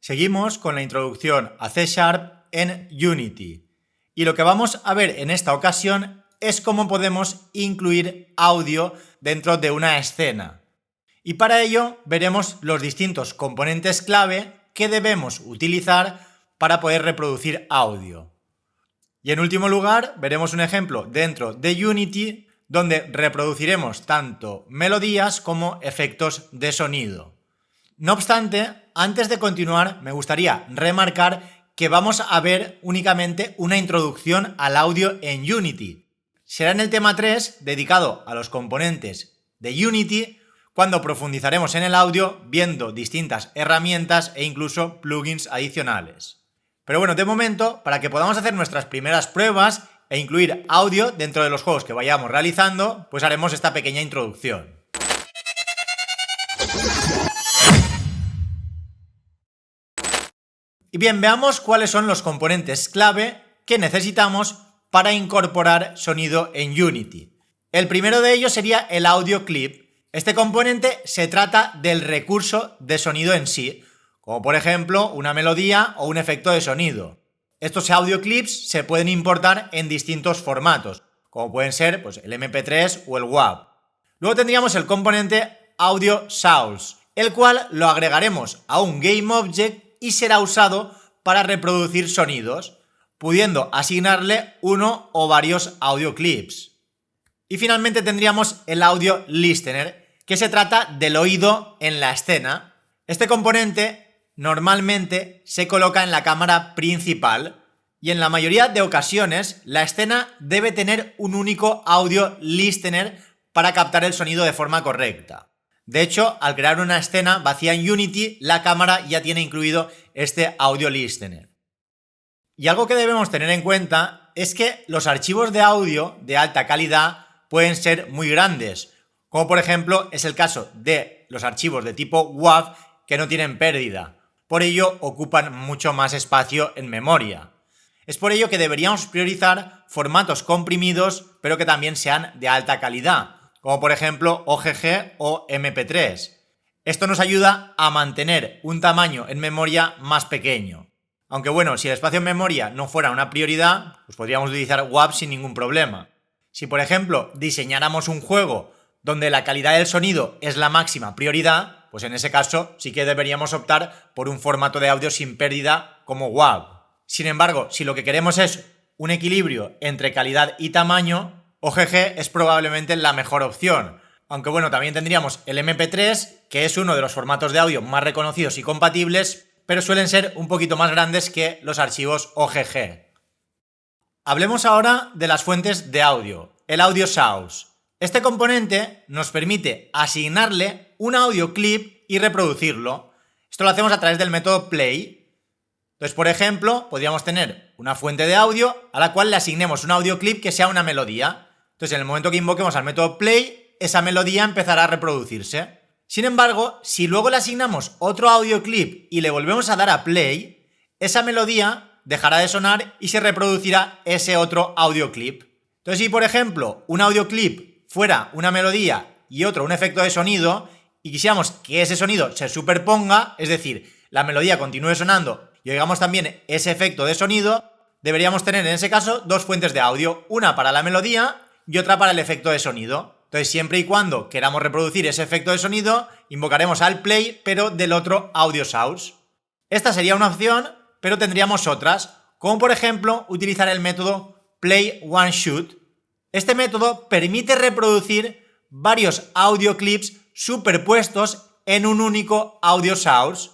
Seguimos con la introducción a C# en Unity. Y lo que vamos a ver en esta ocasión es cómo podemos incluir audio dentro de una escena. Y para ello veremos los distintos componentes clave que debemos utilizar para poder reproducir audio. Y en último lugar veremos un ejemplo dentro de Unity donde reproduciremos tanto melodías como efectos de sonido. No obstante, antes de continuar me gustaría remarcar que vamos a ver únicamente una introducción al audio en Unity. Será en el tema 3, dedicado a los componentes de Unity, cuando profundizaremos en el audio viendo distintas herramientas e incluso plugins adicionales. Pero bueno, de momento, para que podamos hacer nuestras primeras pruebas e incluir audio dentro de los juegos que vayamos realizando, pues haremos esta pequeña introducción. Y bien, veamos cuáles son los componentes clave que necesitamos para incorporar sonido en Unity. El primero de ellos sería el audio clip. Este componente se trata del recurso de sonido en sí, como por ejemplo una melodía o un efecto de sonido. Estos audio clips se pueden importar en distintos formatos, como pueden ser el MP3 o el WAV. Luego tendríamos el componente audio source, el cual lo agregaremos a un GameObject y será usado para reproducir sonidos, pudiendo asignarle uno o varios audio clips. Y finalmente tendríamos el audio listener, que se trata del oído en la escena. Este componente normalmente se coloca en la cámara principal y en la mayoría de ocasiones la escena debe tener un único audio listener para captar el sonido de forma correcta. De hecho, al crear una escena vacía en Unity, la cámara ya tiene incluido este audio listener. Y algo que debemos tener en cuenta es que los archivos de audio de alta calidad pueden ser muy grandes, como por ejemplo es el caso de los archivos de tipo WAV que no tienen pérdida. Por ello ocupan mucho más espacio en memoria. Es por ello que deberíamos priorizar formatos comprimidos, pero que también sean de alta calidad, como por ejemplo OGG o MP3. Esto nos ayuda a mantener un tamaño en memoria más pequeño. Aunque bueno, si el espacio en memoria no fuera una prioridad, pues podríamos utilizar WAV sin ningún problema. Si por ejemplo diseñáramos un juego donde la calidad del sonido es la máxima prioridad, pues en ese caso sí que deberíamos optar por un formato de audio sin pérdida como WAV. Sin embargo, si lo que queremos es un equilibrio entre calidad y tamaño, OGG es probablemente la mejor opción. Aunque bueno, también tendríamos el MP3, que es uno de los formatos de audio más reconocidos y compatibles, pero suelen ser un poquito más grandes que los archivos OGG. Hablemos ahora de las fuentes de audio, el audio source. Este componente nos permite asignarle un audio clip y reproducirlo. Esto lo hacemos a través del método play. Entonces, por ejemplo, podríamos tener una fuente de audio a la cual le asignemos un audio clip que sea una melodía. Entonces, en el momento que invoquemos al método play, esa melodía empezará a reproducirse. Sin embargo, si luego le asignamos otro audio clip y le volvemos a dar a play, esa melodía dejará de sonar y se reproducirá ese otro audio clip. Entonces, si por ejemplo un audio clip fuera una melodía y otro un efecto de sonido y quisiéramos que ese sonido se superponga, es decir, la melodía continúe sonando y oigamos también ese efecto de sonido, deberíamos tener en ese caso dos fuentes de audio, una para la melodía y otra para el efecto de sonido. Entonces, siempre y cuando queramos reproducir ese efecto de sonido, invocaremos al play, pero del otro audio source. Esta sería una opción, pero tendríamos otras, como por ejemplo utilizar el método play one shoot. Este método permite reproducir varios audio clips superpuestos en un único audio source.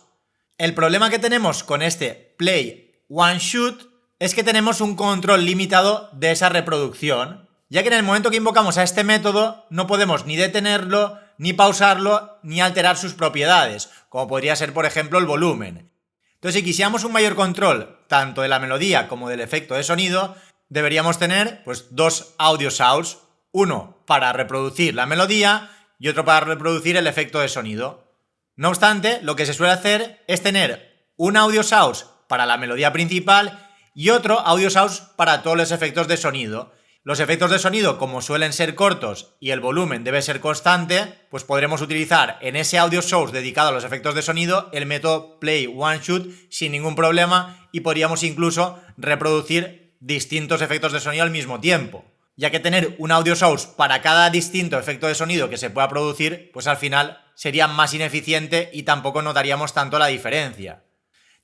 El problema que tenemos con este play one shoot es que tenemos un control limitado de esa reproducción, ya que en el momento que invocamos a este método no podemos ni detenerlo, ni pausarlo, ni alterar sus propiedades, como podría ser por ejemplo el volumen. Entonces, si quisiéramos un mayor control tanto de la melodía como del efecto de sonido, deberíamos tener dos audio source, uno para reproducir la melodía y otro para reproducir el efecto de sonido. No obstante, lo que se suele hacer es tener un audio source para la melodía principal y otro audio source para todos los efectos de sonido. Los efectos de sonido, como suelen ser cortos y el volumen debe ser constante, pues podremos utilizar en ese audio source dedicado a los efectos de sonido el método play one shoot sin ningún problema y podríamos incluso reproducir distintos efectos de sonido al mismo tiempo, ya que tener un audio source para cada distinto efecto de sonido que se pueda producir, pues al final sería más ineficiente y tampoco notaríamos tanto la diferencia.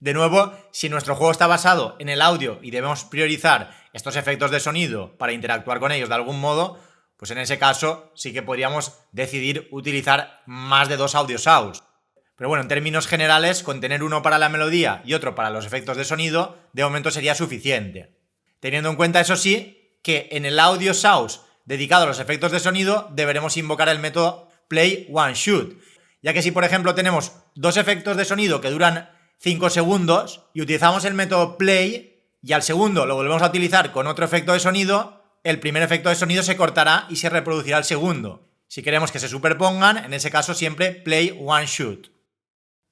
De nuevo, si nuestro juego está basado en el audio y debemos priorizar estos efectos de sonido para interactuar con ellos de algún modo, pues en ese caso sí que podríamos decidir utilizar más de 2 audio source. Pero bueno, en términos generales, con tener uno para la melodía y otro para los efectos de sonido, de momento sería suficiente. Teniendo en cuenta, eso sí, que en el audio source dedicado a los efectos de sonido deberemos invocar el método play one shoot, ya que si por ejemplo tenemos 2 efectos de sonido que duran 5 segundos y utilizamos el método play y al segundo lo volvemos a utilizar con otro efecto de sonido, el primer efecto de sonido se cortará y se reproducirá el segundo. Si queremos que se superpongan, en ese caso siempre play one shoot.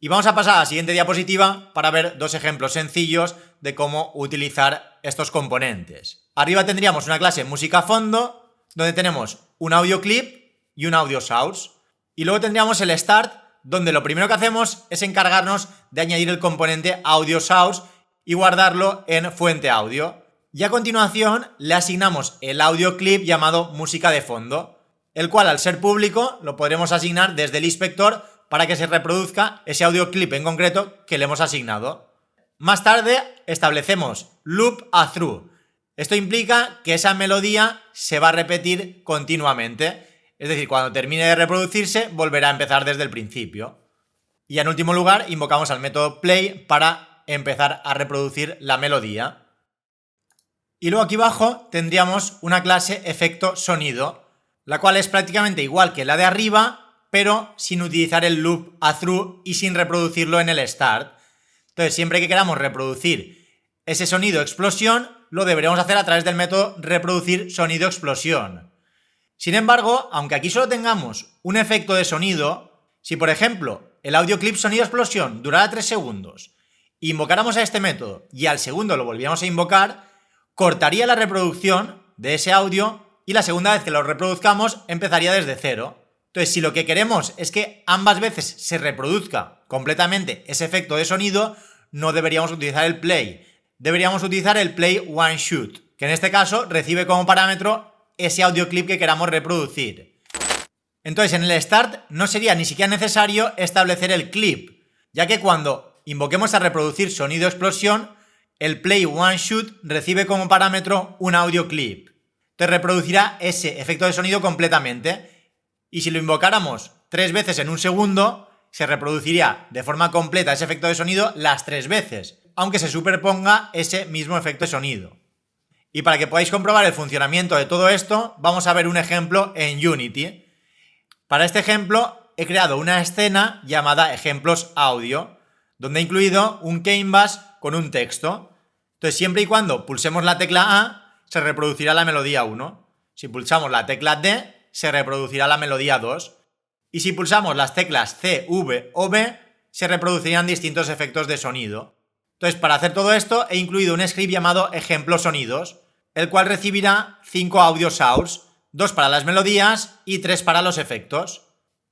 Y vamos a pasar a la siguiente diapositiva para ver 2 ejemplos sencillos de cómo utilizar estos componentes. Arriba tendríamos una clase música fondo, donde tenemos un audio clip y un audio source. Y luego tendríamos el start, donde lo primero que hacemos es encargarnos de añadir el componente audio source y guardarlo en fuente audio. Y a continuación le asignamos el audio clip llamado música de fondo, el cual al ser público lo podremos asignar desde el inspector para que se reproduzca ese audio clip en concreto que le hemos asignado. Más tarde establecemos loop a through. Esto implica que esa melodía se va a repetir continuamente. Es decir, cuando termine de reproducirse, volverá a empezar desde el principio. Y en último lugar, invocamos al método play para empezar a reproducir la melodía. Y luego aquí abajo tendríamos una clase efecto sonido, la cual es prácticamente igual que la de arriba, pero sin utilizar el loop a through y sin reproducirlo en el start. Entonces, siempre que queramos reproducir ese sonido explosión, lo deberemos hacer a través del método reproducir sonido explosión. Sin embargo, aunque aquí solo tengamos un efecto de sonido, si por ejemplo el audio clip sonido explosión durara 3 segundos, invocáramos a este método y al segundo lo volviéramos a invocar, cortaría la reproducción de ese audio y la segunda vez que lo reproduzcamos empezaría desde cero. Entonces, si lo que queremos es que ambas veces se reproduzca completamente ese efecto de sonido, no deberíamos utilizar el play. Deberíamos utilizar el play one shoot, que en este caso recibe como parámetro ese audio clip que queramos reproducir. Entonces, en el start no sería ni siquiera necesario establecer el clip, ya que cuando invoquemos a reproducir sonido explosión, el play one shoot recibe como parámetro un audio clip. Entonces reproducirá ese efecto de sonido completamente. Y si lo invocáramos 3 veces en un segundo, se reproduciría de forma completa ese efecto de sonido las 3 veces, aunque se superponga ese mismo efecto de sonido. Y para que podáis comprobar el funcionamiento de todo esto, vamos a ver un ejemplo en Unity. Para este ejemplo he creado una escena llamada ejemplos audio, donde he incluido un canvas con un texto. Entonces, siempre y cuando pulsemos la tecla A, se reproducirá la melodía 1. Si pulsamos la tecla D, se reproducirá la melodía 2. Y si pulsamos las teclas C, V o B, se reproducirán distintos efectos de sonido. Entonces, para hacer todo esto, he incluido un script llamado ejemplo sonidos, el cual recibirá 5 audio source, 2 para las melodías y 3 para los efectos.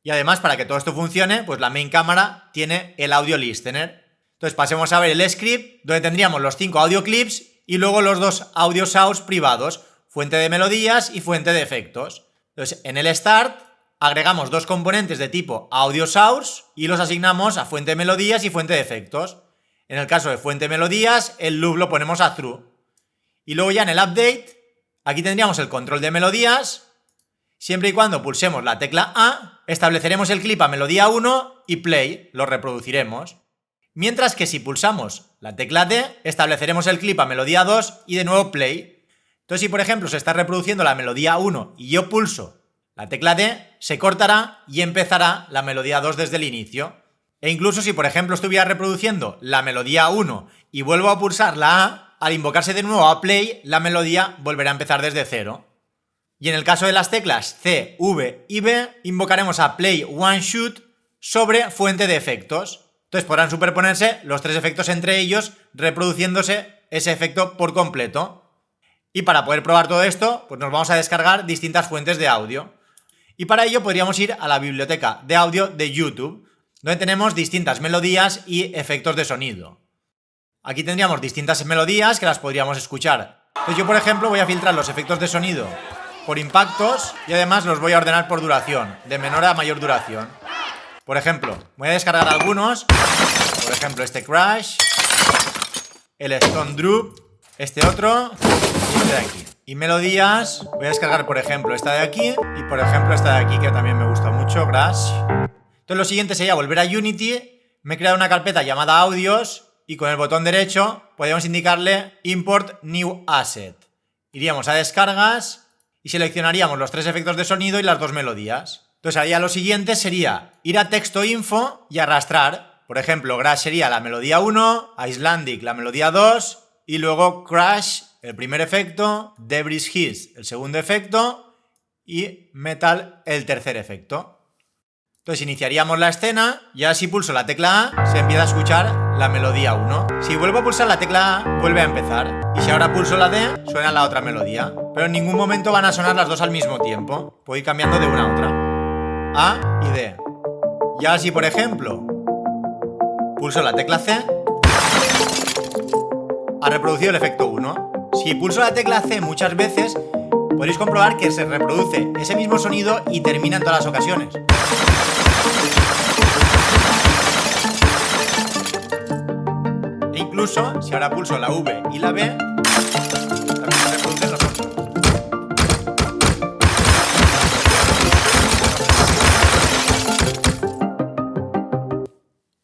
Y además, para que todo esto funcione, pues la main cámara tiene el audio listener. Entonces, pasemos a ver el script, donde tendríamos los 5 audio clips y luego los 2 audio source privados, fuente de melodías y fuente de efectos. Entonces, en el start agregamos 2 componentes de tipo audio source y los asignamos a fuente de melodías y fuente de efectos. En el caso de fuente de melodías, el loop lo ponemos a true. Y luego ya en el update, aquí tendríamos el control de melodías. Siempre y cuando pulsemos la tecla A, estableceremos el clip a melodía 1 y play, lo reproduciremos. Mientras que si pulsamos la tecla D, estableceremos el clip a melodía 2 y de nuevo play. Entonces, si por ejemplo se está reproduciendo la melodía 1 y yo pulso la tecla D, se cortará y empezará la melodía 2 desde el inicio. E incluso si por ejemplo estuviera reproduciendo la melodía 1 y vuelvo a pulsar la A, al invocarse de nuevo a play, la melodía volverá a empezar desde cero. Y en el caso de las teclas C, V y B, invocaremos a play one shoot sobre fuente de efectos. Entonces podrán superponerse los 3 efectos entre ellos, reproduciéndose ese efecto por completo. Y para poder probar todo esto, pues nos vamos a descargar distintas fuentes de audio. Y para ello podríamos ir a la biblioteca de audio de YouTube, donde tenemos distintas melodías y efectos de sonido. Aquí tendríamos distintas melodías que las podríamos escuchar. Entonces yo, por ejemplo, voy a filtrar los efectos de sonido por impactos y además los voy a ordenar por duración, de menor a mayor duración. Por ejemplo, voy a descargar algunos, por ejemplo este Crash, el Stone Drop, este otro y este de aquí. Y melodías, voy a descargar por ejemplo esta de aquí y por ejemplo esta de aquí que también me gusta mucho, Crash. Entonces lo siguiente sería volver a Unity, me he creado una carpeta llamada audios y con el botón derecho podemos indicarle Import New Asset. Iríamos a descargas y seleccionaríamos los 3 efectos de sonido y las 2 melodías. Entonces ahí lo siguiente sería ir a texto info y arrastrar. Por ejemplo, Crash sería la melodía 1, Icelandic la melodía 2 y luego Crash el primer efecto, Debris Hiss el segundo efecto y Metal el tercer efecto. Entonces iniciaríamos la escena y ahora si pulso la tecla A se empieza a escuchar la melodía 1. Si vuelvo a pulsar la tecla A vuelve a empezar. Y si ahora pulso la D suena la otra melodía. Pero en ningún momento van a sonar las dos al mismo tiempo. Puedo ir cambiando de una a otra. A y D. Y ahora si por ejemplo pulso la tecla C ha reproducido el efecto 1. Si pulso la tecla C muchas veces podréis comprobar que se reproduce ese mismo sonido y termina en todas las ocasiones. E incluso, si ahora pulso la V y la B, también se reproducen los otros.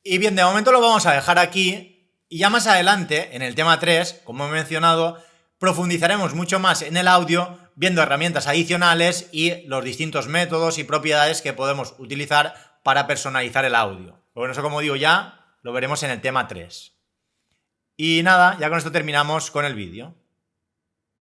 Y bien, de momento lo vamos a dejar aquí y ya más adelante, en el tema 3, como he mencionado, profundizaremos mucho más en el audio viendo herramientas adicionales y los distintos métodos y propiedades que podemos utilizar para personalizar el audio. Bueno, eso como digo ya, lo veremos en el tema 3. Y nada, ya con esto terminamos con el vídeo.